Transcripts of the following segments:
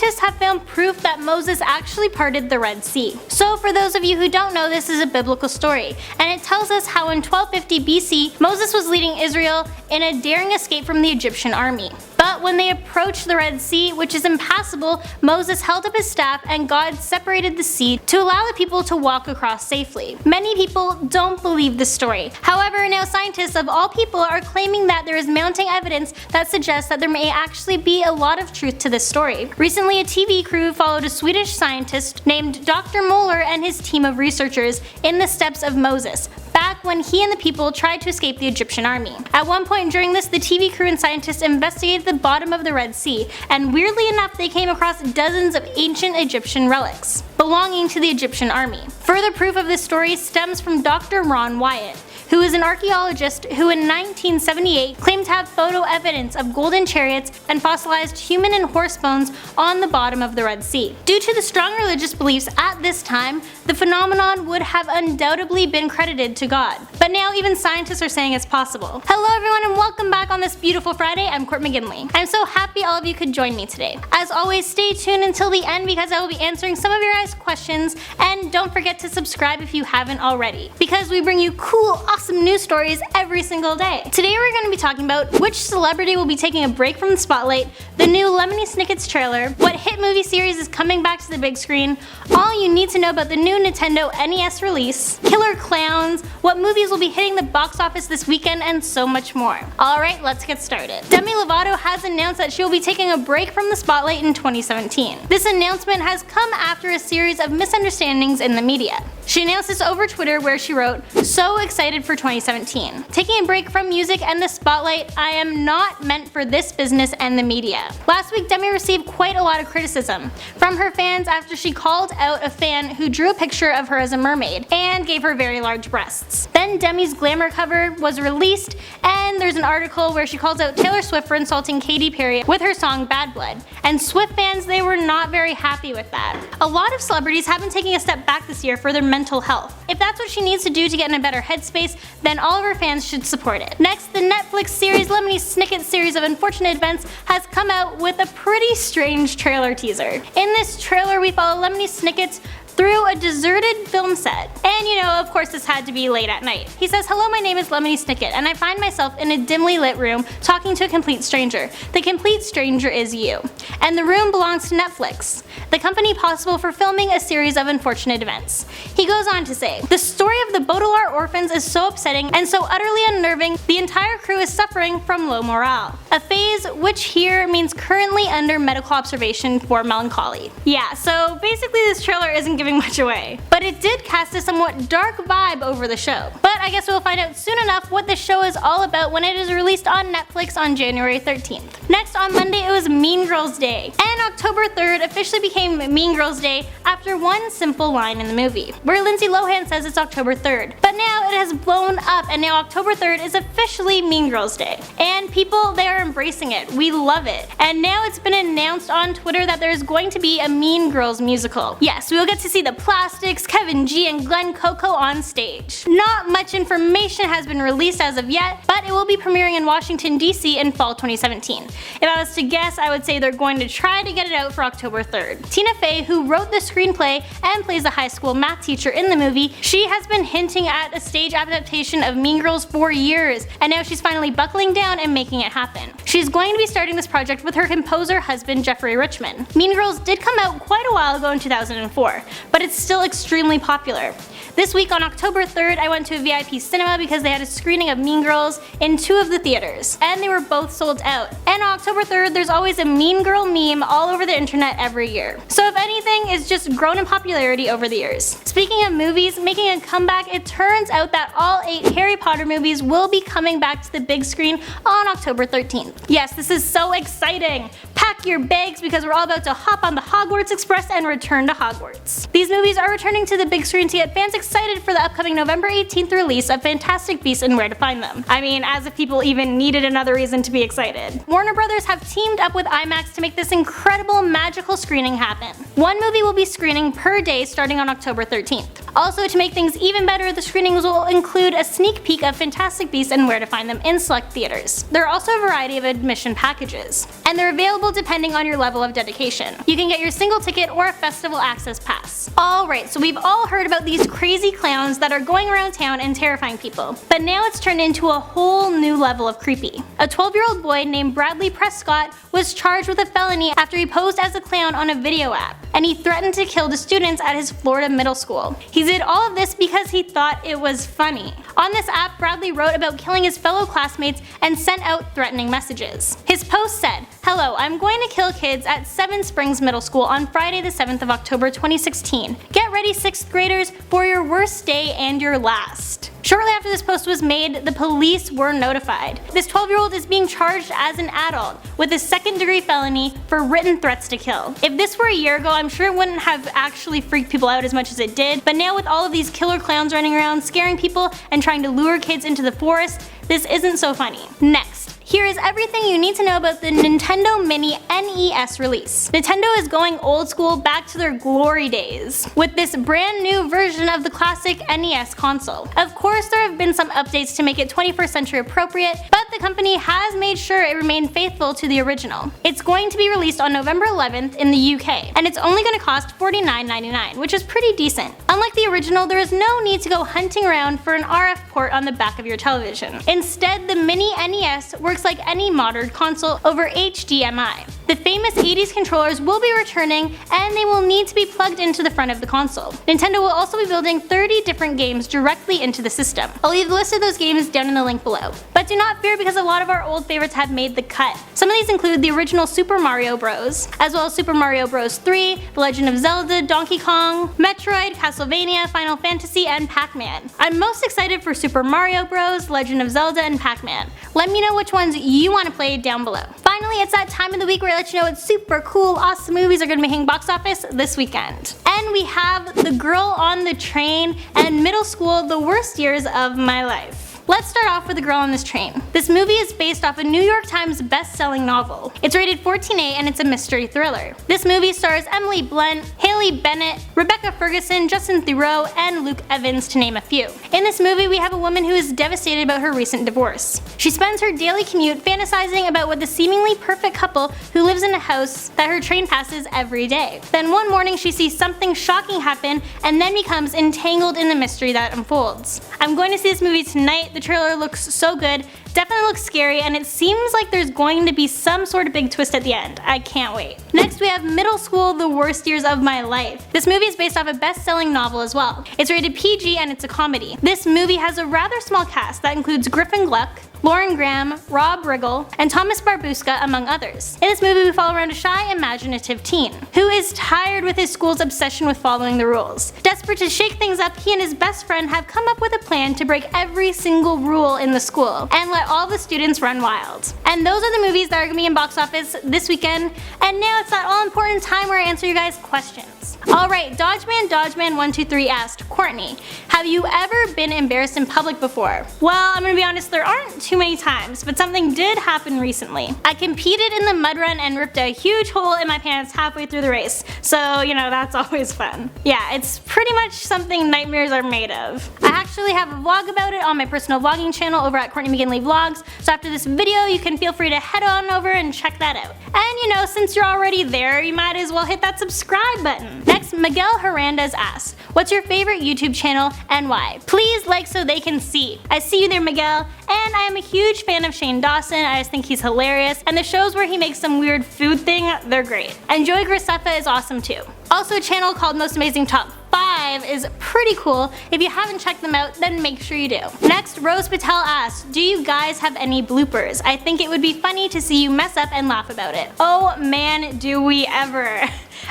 scientists have found proof that Moses actually parted the Red Sea. So for those of you who don't know, this is a biblical story, and it tells us how in 1250 BC, Moses was leading Israel in a daring escape from the Egyptian army. But when they approached the Red Sea, which is impassable, Moses held up his staff and God separated the sea to allow the people to walk across safely. Many people don't believe this story. However, now scientists of all people are claiming that there is mounting evidence that suggests that there may actually be a lot of truth to this story. Recently, a TV crew followed a Swedish scientist named Dr. Moeller and his team of researchers in the steps of Moses, back when he and the people tried to escape the Egyptian army. At one point during this, the TV crew and scientists investigated the bottom of the Red Sea, and weirdly enough, they came across dozens of ancient Egyptian relics belonging to the Egyptian army. Further proof of this story stems from Dr. Ron Wyatt, who is an archaeologist who in 1978 claimed to have photo evidence of golden chariots and fossilized human and horse bones on the bottom of the Red Sea. Due to the strong religious beliefs at this time, the phenomenon would have undoubtedly been credited to God. But now even scientists are saying it's possible. Hello everyone and welcome back on this beautiful Friday. I'm Court McGinley. I'm so happy all of you could join me today. As always, stay tuned until the end because I will be answering some of your guys' questions, and don't forget to subscribe if you haven't already, because we bring you cool, awesome news stories every single day. Today we're going to be talking about which celebrity will be taking a break from the spotlight, the new Lemony Snickets trailer, what hit movie series is coming back to the big screen, all you need to know about the new Nintendo NES release, killer clowns, what movies will be hitting the box office this weekend, and so much more. Alright, let's get started. Demi Lovato has announced that she will be taking a break from the spotlight in 2017. This announcement has come after a series of misunderstandings in the media. She announced this over Twitter where she wrote, "So excited for 2017. Taking a break from music and the spotlight, I am not meant for this business and the media." Last week, Demi received quite a lot of criticism from her fans after she called out a fan who drew a picture of her as a mermaid and gave her very large breasts. Then Demi's glamour cover was released, and there's an article where she calls out Taylor Swift for insulting Katy Perry with her song Bad Blood. And Swift fans, they were not very happy with that. A lot of celebrities have been taking a step back this year for their mental health. If that's what she needs to do to get in a better headspace, then all of her fans should support it. Next, the Netflix series Lemony Snicket series of unfortunate events has come out with a pretty strange trailer teaser. In this trailer, we follow Lemony Snicket through a deserted film set. And you know, of course this had to be late at night. He says, "Hello, my name is Lemony Snicket, and I find myself in a dimly lit room talking to a complete stranger. The complete stranger is you. And the room belongs to Netflix, the company possible for filming a series of unfortunate events." He goes on to say, "The story of the Baudelaire orphans is so upsetting and so utterly unnerving, the entire crew is suffering from low morale. A phase which here means currently under medical observation for melancholy." Yeah, so basically this trailer isn't giving much away. But it did cast a somewhat dark vibe over the show. But I guess we'll find out soon enough what the show is all about when it is released on Netflix on January 13th. Next, on Monday, it was Mean Girls Day. And October 3rd officially became Mean Girls Day after one simple line in the movie, where Lindsay Lohan says it's October 3rd. But now it has blown up, and now October 3rd is officially Mean Girls Day. And people, they are embracing it. We love it. And now it's been announced on Twitter that there's going to be a Mean Girls musical. Yes, we will get to see the Plastics, Kevin G, and Glenn Coco on stage. Not much information has been released as of yet, but it will be premiering in Washington, D.C. in fall 2017. If I was to guess, I would say they're going to try to get it out for October 3rd. Tina Fey, who wrote the screenplay and plays a high school math teacher in the movie, she has been hinting at a stage adaptation of Mean Girls for years, and now she's finally buckling down and making it happen. She's going to be starting this project with her composer husband Jeffrey Richman. Mean Girls did come out quite a while ago in 2004, but it's still extremely popular. This week on October 3rd, I went to a VIP cinema because they had a screening of Mean Girls in 2 of the theaters, and they were both sold out. And on October 3rd, there's always a Mean Girl meme all over the internet every year. So if anything, it's just grown in popularity over the years. Speaking of movies making a comeback, it turns out that all 8 Harry Potter movies will be coming back to the big screen on October 13th. Yes, this is so exciting! Pack your bags because we're all about to hop on the Hogwarts Express and return to Hogwarts. These movies are returning to the big screen to get fans excited for the upcoming November 18th release of Fantastic Beasts and Where to Find Them. I mean, as if people even needed another reason to be excited. Warner Brothers have teamed up with IMAX to make this incredible magical screening happen. One movie will be screening per day starting on October 13th. Also, to make things even better, the screenings will include a sneak peek of Fantastic Beasts and where to find them in select theaters. There are also a variety of admission packages, and they're available depending on your level of dedication. You can get your single ticket or a festival access pass. Alright, so we've all heard about these crazy clowns that are going around town and terrifying people, but now it's turned into a whole new level of creepy. A 12-year-old boy named Bradley Prescott was charged with a felony after he posed as a clown on a video app, and he threatened to kill the students at his Florida middle school. He did all of this because he thought it was funny. On this app, Bradley wrote about killing his fellow classmates and sent out threatening messages. His post said, "Hello, I'm going to kill kids at Seven Springs Middle School on Friday the 7th of October 2016. Get ready 6th graders for your worst day and your last." Shortly after this post was made, the police were notified. This 12-year-old is being charged as an adult with a second-degree felony for written threats to kill. If this were a year ago, I'm sure it wouldn't have actually freaked people out as much as it did, but now with all of these killer clowns running around, scaring people, and trying to lure kids into the forest, this isn't so funny. Next. Here is everything you need to know about the Nintendo Mini NES release. Nintendo is going old school back to their glory days with this brand new version of the classic NES console. Of course, there have been some updates to make it 21st century appropriate, but the company has made sure it remained faithful to the original. It's going to be released on November 11th in the UK, and it's only going to cost $49.99, which is pretty decent. Unlike the original, there is no need to go hunting around for an RF port on the back of your television. Instead, the Mini NES works like any modern console over HDMI. The famous 80s controllers will be returning, and they will need to be plugged into the front of the console. Nintendo will also be building 30 different games directly into the system. I'll leave the list of those games down in the link below. But do not fear, because a lot of our old favorites have made the cut. Some of these include the original Super Mario Bros., as well as Super Mario Bros. 3, The Legend of Zelda, Donkey Kong, Metroid, Castlevania, Final Fantasy, and Pac-Man. I'm most excited for Super Mario Bros., Legend of Zelda, and Pac-Man. Let me know which ones you want to play down below. Finally, it's that time of the week where I let you know what super cool, awesome movies are going to be hitting box office this weekend. And we have The Girl on the Train and Middle School: The Worst Years of My Life. Let's start off with The Girl on This Train. This movie is based off a New York Times best-selling novel. It's rated 14A and it's a mystery thriller. This movie stars Emily Blunt, Haley Bennett, Rebecca Ferguson, Justin Theroux, and Luke Evans, to name a few. In this movie, we have a woman who is devastated about her recent divorce. She spends her daily commute fantasizing about what the seemingly perfect couple who lives in a house that her train passes every day. Then one morning she sees something shocking happen and then becomes entangled in the mystery that unfolds. I'm going to see this movie tonight. The trailer looks so good, definitely looks scary, and it seems like there's going to be some sort of big twist at the end. I can't wait. Next, we have Middle School: The Worst Years of My Life. This movie is based off a best-selling novel as well. It's rated PG and it's a comedy. This movie has a rather small cast that includes Griffin Gluck, Lauren Graham, Rob Riggle, and Thomas Barbuska, among others. In this movie, we follow around a shy, imaginative teen who is tired with his school's obsession with following the rules. Desperate to shake things up, he and his best friend have come up with a plan to break every single rule in the school and let all the students run wild. And those are the movies that are going to be in box office this weekend. And now it's that all-important time where I answer you guys' questions. Alright, Dodgeman123 asked, Courtney, have you ever been embarrassed in public before? Well, I'm gonna be honest, there aren't too many times, but something did happen recently. I competed in the mud run and ripped a huge hole in my pants halfway through the race, so you know, that's always fun. Yeah, it's pretty much something nightmares are made of. I actually have a vlog about it on my personal vlogging channel over at Courtney McGinley Vlogs, so after this video you can feel free to head on over and check that out. And you know, since you're already there, you might as well hit that subscribe button. Next, Miguel Hernandez asks, what's your favorite YouTube channel and why? Please like so they can see. I see you there, Miguel, and I am a huge fan of Shane Dawson. I just think he's hilarious, and the shows where he makes some weird food thing, they're great. And Joey Graceffa is awesome too. Also, a channel called Most Amazing Top 5 is pretty cool. If you haven't checked them out, then make sure you do. Next, Rose Patel asks, do you guys have any bloopers? I think it would be funny to see you mess up and laugh about it. Oh man, do we ever.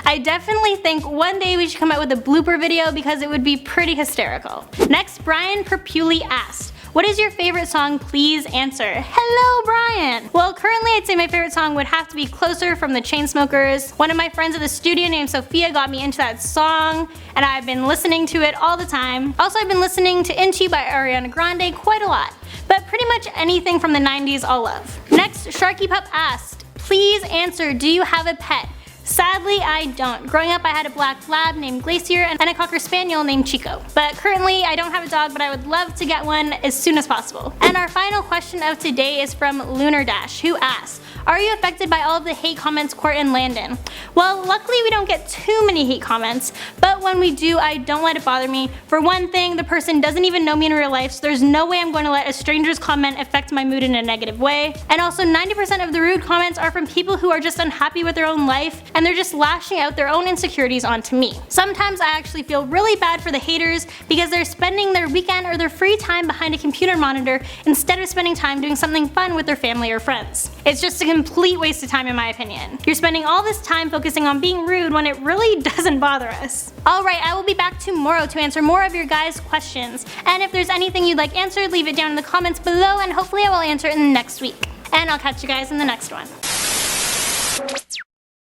I definitely think one day we should come out with a blooper video because it would be pretty hysterical. Next, Brian Perpuli asked, what is your favorite song? Please answer. Hello, Brian! Well, currently I'd say my favorite song would have to be Closer from the Chainsmokers. One of my friends at the studio named Sophia got me into that song, and I've been listening to it all the time. Also, I've been listening to Into You by Ariana Grande quite a lot, but pretty much anything from the 90s I'll love. Next, Sharky Pup asked, please answer, do you have a pet? Sadly, I don't. Growing up, I had a black lab named Glacier and a cocker spaniel named Chico. But currently, I don't have a dog, but I would love to get one as soon as possible. And our final question of today is from Lunar Dash, who asks, are you affected by all of the hate comments Court and Landon? Well, luckily we don't get too many hate comments, but when we do, I don't let it bother me. For one thing, the person doesn't even know me in real life, so there's no way I'm going to let a stranger's comment affect my mood in a negative way. And also 90% of the rude comments are from people who are just unhappy with their own life, and they're just lashing out their own insecurities onto me. Sometimes I actually feel really bad for the haters because they're spending their weekend or their free time behind a computer monitor instead of spending time doing something fun with their family or friends. It's just a complete waste of time in my opinion. You're spending all this time focusing on being rude when it really doesn't bother us. Alright, I will be back tomorrow to answer more of your guys' questions. And if there's anything you'd like answered, leave it down in the comments below and hopefully I will answer it in the next week. And I'll catch you guys in the next one.